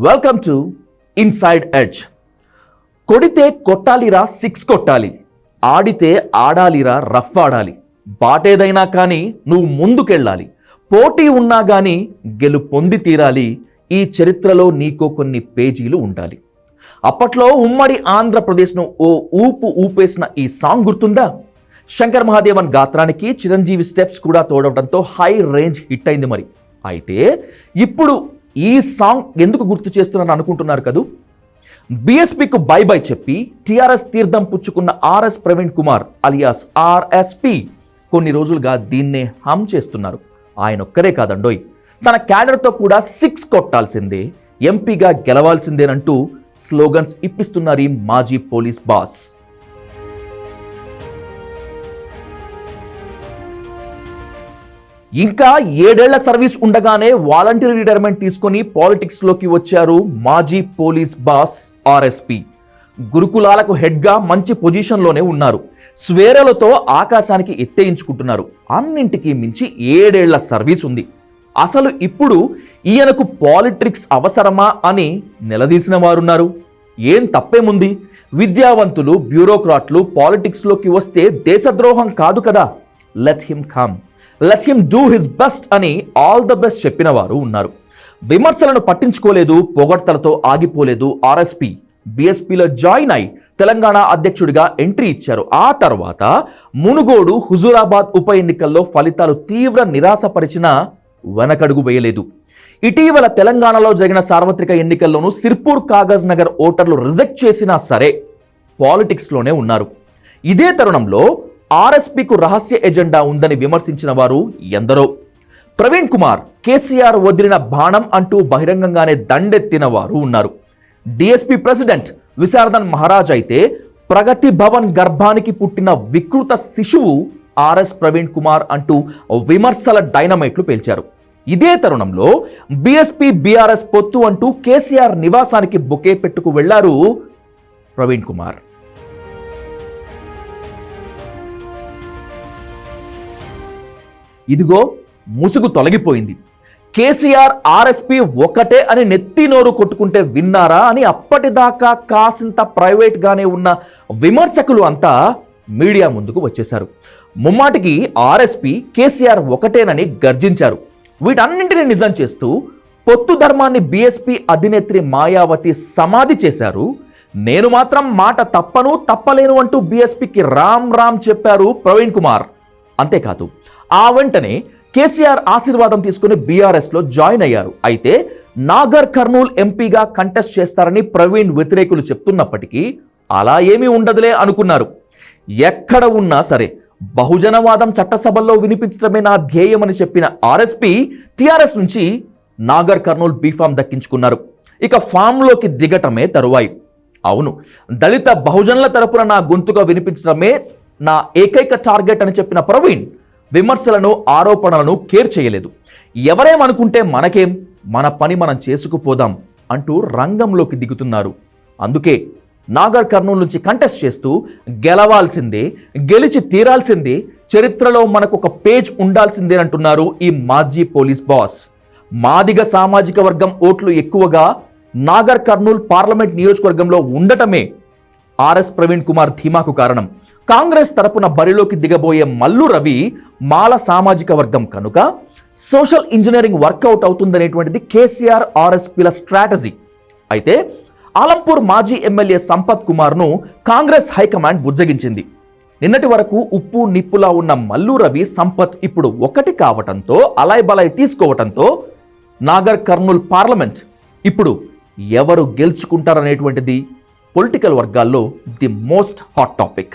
Welcome to inside edge. కొడితే కొట్టాలిరా six కొట్టాలి, ఆడితే ఆడాలిరా రఫ్ ఆడాలి, బాటేదైనా కానీ నువ్వు ముందుకెళ్ళాలి, పోటీ ఉన్నా కానీ గెలుపొంది తీరాలి, ఈ చరిత్రలో నీకో కొన్ని పేజీలు ఉండాలి. అప్పట్లో ఉమ్మడి ఆంధ్రప్రదేశ్ను ఓ ఊపేసిన ఈ సాంగ్ గుర్తుందా? శంకర్ మహాదేవన్ గాత్రానికి చిరంజీవి స్టెప్స్ కూడా తోడవడంతో హై రేంజ్ హిట్ అయింది. మరి అయితే ఇప్పుడు ఈ సాంగ్ ఎందుకు గుర్తు చేస్తున్నాను అనుకుంటున్నారు కదూ? బీఎస్పీకు బై బై చెప్పి టీఆర్ఎస్ తీర్థం పుచ్చుకున్న RS Praveen Kumar alias RSP కొన్ని రోజులుగా దీన్నే హమ్ చేస్తున్నారు. ఆయన ఒక్కరే కాదండోయ్, తన క్యాడర్తో కూడా సిక్స్ కొట్టాల్సిందే, ఎంపీగా గెలవాల్సిందేనంటూ స్లోగన్స్ ఇప్పిస్తున్నారు ఈ మాజీ పోలీస్ బాస్. ఇంకా 7 ఏళ్ల సర్వీస్ ఉండగానే వాలంటీర్ రిటైర్మెంట్ తీసుకొని పాలిటిక్స్లోకి వచ్చారు మాజీ పోలీస్ బాస్ ఆర్ఎస్పీ. గురుకులాలకు హెడ్గా మంచి పొజిషన్లోనే ఉన్నారు. స్వేరలతో ఆకాశానికి ఎత్తేయించుకుంటున్నారు. అన్నింటికీ మించి 7 ఏళ్ల సర్వీస్ ఉంది. అసలు ఇప్పుడు ఈయనకు పాలిటిక్స్ అవసరమా అని నిలదీసిన వారున్నారు. ఏం తప్పేముంది? విద్యావంతులు, బ్యూరోక్రాట్లు పాలిటిక్స్లోకి వస్తే దేశద్రోహం కాదు కదా. Let him come, let him do his best అని ఆల్ ద బెస్ట్ చెప్పిన వారు ఉన్నారు. విమర్శలను పట్టించుకోలేదు, పొగడ్తలతో ఆగిపోలేదు. ఆర్ఎస్పీ బీఎస్పీలో జాయిన్ అయి తెలంగాణ అధ్యక్షుడిగా ఎంట్రీ ఇచ్చారు. ఆ తర్వాత మునుగోడు, హుజూరాబాద్ ఉప ఎన్నికల్లో ఫలితాలు తీవ్ర నిరాశపరిచినా వెనకడుగు వేయలేదు. ఇటీవల తెలంగాణలో జరిగిన సార్వత్రిక ఎన్నికల్లోనూ సిర్పూర్, కాగజ్ నగర్ ఓటర్లు రిజెక్ట్ చేసినా సరే పాలిటిక్స్లోనే ఉన్నారు. ఇదే తరుణంలో ఆర్ఎస్పీకు రహస్య ఎజెండా ఉందని విమర్శించిన వారు ఎందరో. ప్రవీణ్ కుమార్ కేసీఆర్ వదిలిన బాణం అంటూ బహిరంగంగానే దండెత్తిన వారు ఉన్నారు. డిఎస్పీ ప్రెసిడెంట్ విశారదన్ మహారాజ్ అయితే ప్రగతి భవన్ గర్భానికి పుట్టిన వికృత శిశువు ఆర్ఎస్ ప్రవీణ్ కుమార్ అంటూ విమర్శల డైనమైట్లు పేల్చారు. ఇదే తరుణంలో బీఎస్పీ బీఆర్ఎస్ పొత్తు అంటూ కేసీఆర్ నివాసానికి బొకే పెట్టుకు వెళ్లారు ప్రవీణ్ కుమార్. ఇదిగో ముసుగు తొలగిపోయింది. కేసీఆర్, ఆర్ఎస్పీ ఒకటే అని నెత్తి నోరు కొట్టుకుంటే విన్నారా అని అప్పటిదాకా కాసింత ప్రైవేట్గానే ఉన్న విమర్శకులు అంతా మీడియా ముందుకు వచ్చేశారు. ముమ్మాటికి ఆర్ఎస్పీ, కేసీఆర్ ఒకటేనని గర్జించారు. వీటన్నింటినీ నిజం చేస్తూ పొత్తు ధర్మాన్ని బీఎస్పీ అధినేత్రి మాయావతి సమాధి చేశారు. నేను మాత్రం మాట తప్పలేను అంటూ బీఎస్పీకి రామ్ చెప్పారు ప్రవీణ్ కుమార్. అంతేకాదు, ఆ వెంటనే కేసీఆర్ ఆశీర్వాదం తీసుకుని బీఆర్ఎస్లో జాయిన్ అయ్యారు. అయితే నాగర్ కర్నూల్ ఎంపీగా కంటెస్ట్ చేస్తారని ప్రవీణ్ వ్యతిరేకులు చెప్తున్నప్పటికీ అలా ఏమీ ఉండదులే అనుకున్నారు. ఎక్కడ ఉన్నా సరే బహుజనవాదం చట్టసభల్లో వినిపించడమే నా ధ్యేయమని చెప్పిన ఆర్ఎస్పీ టీఆర్ఎస్ నుంచి నాగర్ కర్నూల్ బీఫామ్ దక్కించుకున్నారు. ఇక ఫామ్లోకి దిగటమే తరువాయి. అవును, దళిత బహుజనుల తరపున నా గొంతుగా వినిపించడమే నా ఏకైక టార్గెట్ అని చెప్పిన ప్రవీణ్ విమర్శలను, ఆరోపణలను కేర్ చేయలేదు. ఎవరేమనుకుంటే మనకేం, మన పని మనం చేసుకుపోదాం అంటూ రంగంలోకి దిగుతున్నారు. అందుకే నాగర్ కర్నూలు నుంచి కంటెస్ట్ చేస్తూ గెలవాల్సిందే, గెలిచి తీరాల్సిందే, చరిత్రలో మనకు ఒక పేజ్ ఉండాల్సిందే అంటున్నారు ఈ మాజీ పోలీస్ బాస్. మాదిగ సామాజిక వర్గం ఓట్లు ఎక్కువగా నాగర్ కర్నూల్ పార్లమెంట్ నియోజకవర్గంలో ఉండటమే ఆర్ఎస్ ప్రవీణ్ కుమార్ ధీమాకు కారణం. కాంగ్రెస్ తరపున బరిలోకి దిగబోయే మల్లు రవి మాల సామాజిక వర్గం కనుక సోషల్ ఇంజనీరింగ్ వర్కౌట్ అవుతుందనేటువంటిది కేసీఆర్, ఆర్ఎస్పీల స్ట్రాటజీ. అయితే ఆలంపూర్ మాజీ ఎమ్మెల్యే సంపత్ కుమార్ను కాంగ్రెస్ హైకమాండ్ బుజ్జగించింది. నిన్నటి వరకు ఉప్పు నిప్పులా ఉన్న మల్లు రవి, సంపత్ ఇప్పుడు ఒకటి కావటంతో, అలాయ్ బలాయ్ తీసుకోవటంతో నాగర్ కర్నూల్ పార్లమెంట్ ఇప్పుడు ఎవరు గెలుచుకుంటారనేటువంటిది పొలిటికల్ వర్గాల్లో ది మోస్ట్ హాట్ టాపిక్.